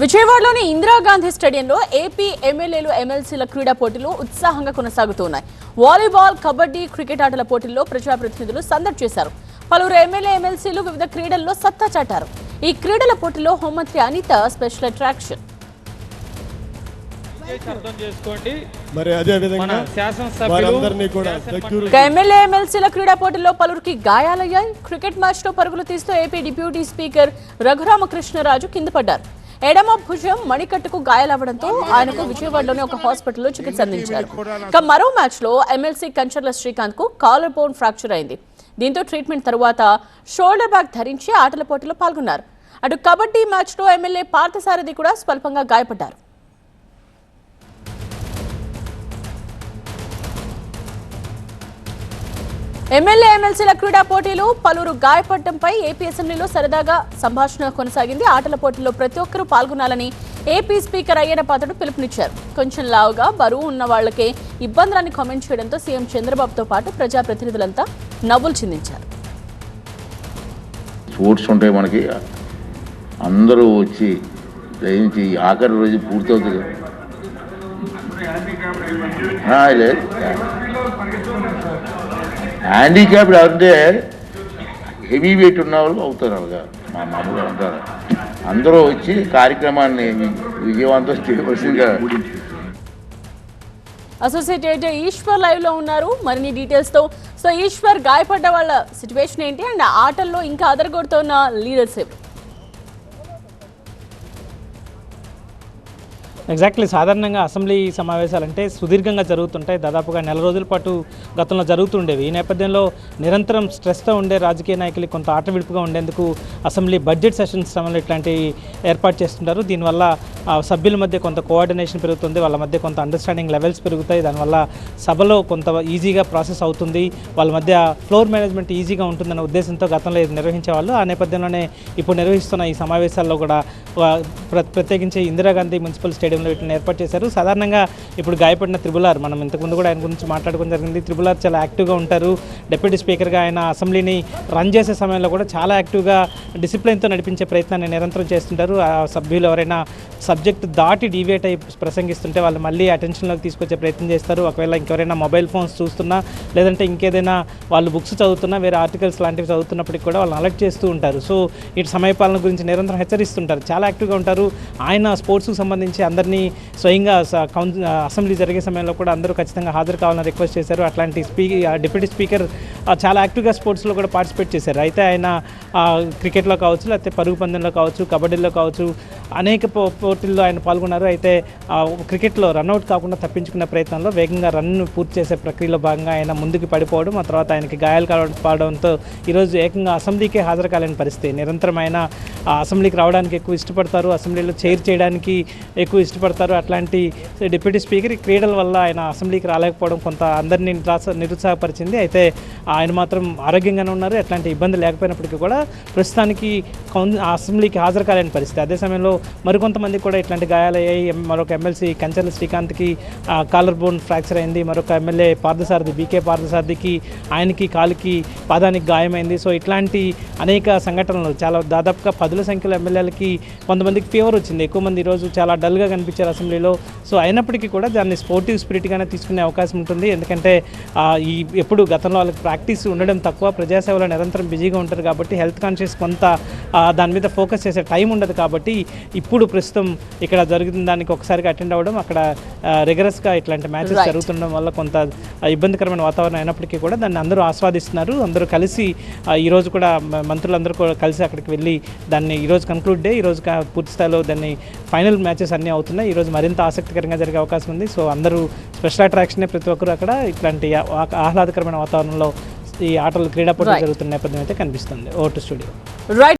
విజయవాడలోని ఇందిరాగాంధీ స్టేడియంలో ఏపీ ఎమ్మెల్యేలు ఎమ్మెల్సీల క్రీడా పోటీలు ఉత్సాహంగా కొనసాగుతున్నాయి. వాలీబాల్, కబడ్డీ, క్రికెట్ ఆటల పోటీల్లో ప్రజాప్రతినిధులు సందడి చేశారు. పలువురు ఎమ్మెల్యే ఎమ్మెల్సీలు వివిధ క్రీడల్లో సత్తా చాటారు. ఈ క్రీడల పోటీలో హోంమంత్రి అనిత స్పెషల్ అట్రాక్షన్. ఎమ్మెల్యే ఎమ్మెల్సీల క్రీడా పోటీల్లో పలువురికి గాయాలయ్యాయి. క్రికెట్ మ్యాచ్ లో పరుగులు తీస్తూ ఏపీ డిప్యూటీ స్పీకర్ రఘురామకృష్ణరాజు కింద పడ్డారు. ఎడమ భుజం మణికట్టుకు గాయాలవ్వడంతో ఆయనకు విజయవాడలోని ఒక హాస్పిటల్లో చికిత్స అందించారు. ఇక మరో మ్యాచ్ లో ఎమ్మెల్సీ కంచర్ల శ్రీకాంత్ కు కాలర్ బోన్ ఫ్రాక్చర్ అయింది. దీంతో ట్రీట్మెంట్ తరువాత షోల్డర్ బ్యాగ్ ధరించి ఆటల పోటీలో పాల్గొన్నారు. అటు కబడ్డీ మ్యాచ్ లో ఎమ్మెల్యే పార్థసారథి కూడా స్వల్పంగా గాయపడ్డారు. ఎమ్మెల్యే ఎమ్మెల్సీల క్రీడా పోటీలు పలువురు గాయపడటంపై ఏపీ అసెంబ్లీలో సరదాగా సంభాషణ కొనసాగింది. ఆటల పోటీల్లో ప్రతి ఒక్కరూ పాల్గొనాలని ఏపీ స్పీకర్ అయ్యన్న పాత్రుడు పిలుపునిచ్చారు. కొంచెం లావుగా బరువు ఉన్న వాళ్లకే ఇబ్బందులని కామెంట్ చేయడంతో సీఎం చంద్రబాబుతో పాటు ప్రజాప్రతినిధులంతా నవ్వులు చిందించారు. స్పోర్ట్స్ ఉంటాయి, మనకి అందరూ వచ్చి దయించి ఆఖరి రోజు పూర్తవుతుంది. హ్యాండిక్యాప్డ్ అంటే హెవీ వెయిట్ ఉన్న వాళ్ళు అవుతారు. అలాగా మా మామూలుగా ఉంటారు. అందరూ వచ్చి కార్యక్రమాన్ని విజయవంతం చేయవలసిందిగా. అసోసియేట్ ఎడిటర్ ఈశ్వర్ లైవ్ లో ఉన్నారు మరిన్ని డీటెయిల్స్ తో. సో ఈశ్వర్, గాయపడ్డ వాళ్ళ సిచ్యువేషన్ ఏంటి అండ్ ఆటల్లో ఇంకా అదరగొడుతున్న లీడర్స్ ఎవరు? ఎగ్జాక్ట్లీ, సాధారణంగా అసెంబ్లీ సమావేశాలంటే సుదీర్ఘంగా జరుగుతుంటాయి. దాదాపుగా నెల రోజుల పాటు గతంలో జరుగుతుండేవి. ఈ నేపథ్యంలో నిరంతరం స్ట్రెస్తో ఉండే రాజకీయ నాయకులు కొంత ఆట విడుపుగా ఉండేందుకు అసెంబ్లీ బడ్జెట్ సెషన్స్ సమయంలో ఇట్లాంటివి ఏర్పాటు చేస్తుంటారు. దీనివల్ల సభ్యుల మధ్య కొంత కోఆర్డినేషన్ పెరుగుతుంది, వాళ్ళ మధ్య కొంత అండర్స్టాండింగ్ లెవెల్స్ పెరుగుతాయి. దానివల్ల సభలో కొంత ఈజీగా ప్రాసెస్ అవుతుంది, వాళ్ళ మధ్య ఫ్లోర్ మేనేజ్మెంట్ ఈజీగా ఉంటుందన్న ఉద్దేశంతో గతంలో ఇది నిర్వహించేవాళ్ళు. ఆ నేపథ్యంలోనే ఇప్పుడు నిర్వహిస్తున్న ఈ సమావేశాల్లో కూడా ప్రత్యేకించి ఇందిరాగాంధీ మున్సిపల్ స్టేడియంలో వీటిని ఏర్పాటు చేశారు. సాధారణంగా ఇప్పుడు గాయపడిన త్రిబులార్, మనం ఇంతకుముందు కూడా ఆయన గురించి మాట్లాడుకోవడం జరిగింది. త్రిబులార్ చాలా యాక్టివ్గా ఉంటారు. డిప్యూటీ స్పీకర్గా ఆయన అసెంబ్లీని రన్ చేసే సమయంలో కూడా చాలా యాక్టివ్గా డిసిప్లిన్తో నడిపించే ప్రయత్నాన్ని నిరంతరం చేస్తుంటారు. ఆ సభ్యులు ఎవరైనా సబ్జెక్ట్ దాటి డీవియేట్ అయి ప్రసంగిస్తుంటే వాళ్ళు మళ్ళీ అటెన్షన్లోకి తీసుకొచ్చే ప్రయత్నం చేస్తారు. ఒకవేళ ఇంకెవరైనా మొబైల్ ఫోన్స్ చూస్తున్నా, లేదంటే ఇంకేదైనా వాళ్ళు బుక్స్ చదువుతున్నా, వేరే ఆర్టికల్స్ లాంటివి చదువుతున్నప్పటికి కూడా వాళ్ళని అలర్ట్ చేస్తూ ఉంటారు. సో ఇటు సమయపాలన గురించి నిరంతరం హెచ్చరిస్తుంటారు. చాలా యాక్టివ్గా ఉంటారు. ఆయన స్పోర్ట్స్కి సంబంధించి అందరినీ స్వయంగా అసెంబ్లీ జరిగే సమయంలో కూడా అందరూ ఖచ్చితంగా హాజరు కావాలని రిక్వెస్ట్ చేశారు. అట్లాంటి డిప్యూటీ స్పీకర్ చాలా యాక్టివ్గా స్పోర్ట్స్లో కూడా పార్టిసిపేట్ చేశారు. అయితే ఆయన క్రికెట్లో కావచ్చు, లేకపోతే పరుగు పందెంలో కావచ్చు, కబడ్డీలో కావచ్చు, అనేక పోటీల్లో ఆయన పాల్గొన్నారు. అయితే క్రికెట్లో రన్అట్ కాకుండా తప్పించుకునే ప్రయత్నంలో వేగంగా రన్ను పూర్తి చేసే ప్రక్రియలో భాగంగా ఆయన ముందుకు పడిపోవడం, ఆ తర్వాత ఆయనకి గాయాలు కావడంతో ఈరోజు ఏకంగా అసెంబ్లీకే హాజరు కాలేని పరిస్థితి. నిరంతరం ఆయన అసెంబ్లీకి రావడానికి ఎక్కువ ఇష్టపడతారు, అసెంబ్లీలో చైర్ చేయడానికి ఎక్కువ ఇష్టపడతారు. అట్లాంటి డిప్యూటీ స్పీకర్ ఈ క్రీడల వల్ల ఆయన అసెంబ్లీకి రాలేకపోవడం కొంత అందరినీ నిరుత్సాహపరిచింది. అయితే ఆయన మాత్రం ఆరోగ్యంగానే ఉన్నారు. ఎట్లాంటి ఇబ్బంది లేకపోయినప్పటికీ కూడా ప్రస్తుతానికి అసెంబ్లీకి హాజరు కాలేని పరిస్థితి. అదే సమయంలో మరికొంతమంది కూడా ఇట్లాంటి గాయాలయ్యాయి. మరొక ఎమ్మెల్సీ కంచర్ల శ్రీకాంత్కి కాలర్ బోన్ ఫ్రాక్చర్ అయింది. మరొక ఎమ్మెల్యే పార్థసారథి, బీకే పార్థసారథికి ఆయనకి కాలుకి పాదానికి గాయమైంది. సో ఇట్లాంటి అనేక సంఘటనలు చాలా దాదాపుగా 10ల సంఖ్యలో ఎమ్మెల్యేలకి కొంతమందికి ఫీవర్ వచ్చింది. ఎక్కువ మంది ఈరోజు చాలా డల్గా కనిపించారు అసెంబ్లీలో. సో అయినప్పటికీ కూడా దాన్ని స్పోర్టివ్ స్పిరిట్గానే తీసుకునే అవకాశం ఉంటుంది. ఎందుకంటే ఎప్పుడు గతంలో వాళ్ళకి ప్రాక్టీస్ ఉండడం తక్కువ, ప్రజాసేవలో నిరంతరం బిజీగా ఉంటారు కాబట్టి హెల్త్ కాన్షియస్ కొంత దాని మీద ఫోకస్ చేసే టైం ఉండదు. కాబట్టి ఇప్పుడు ప్రస్తుతం ఇక్కడ జరుగుతున్న దానికి ఒకసారిగా అటెండ్ అవ్వడం, అక్కడ రెగరస్గా ఇట్లాంటి మ్యాచెస్ జరుగుతుండడం వల్ల కొంత ఇబ్బందికరమైన వాతావరణం అయినప్పటికీ కూడా దాన్ని అందరూ ఆస్వాదిస్తున్నారు. అందరూ కలిసి ఈరోజు కూడా మంత్రులందరూ కూడా కలిసి అక్కడికి వెళ్ళి దాన్ని ఈరోజు కంక్లూడ్ డే, ఈరోజు పూర్తి స్థాయిలో దాన్ని ఫైనల్ మ్యాచెస్ అన్నీ అవుతున్నాయి. ఈరోజు మరింత ఆసక్తికరంగా జరిగే అవకాశం ఉంది. సో అందరూ స్పెషల్ అట్రాక్షనే ప్రతి ఒక్కరు అక్కడ ఇట్లాంటి ఆహ్లాదకరమైన వాతావరణంలో ఈ ఆటలు క్రీడా పోటీలు జరుగుతున్న నేపథ్యం అయితే కనిపిస్తుంది. Vote studio.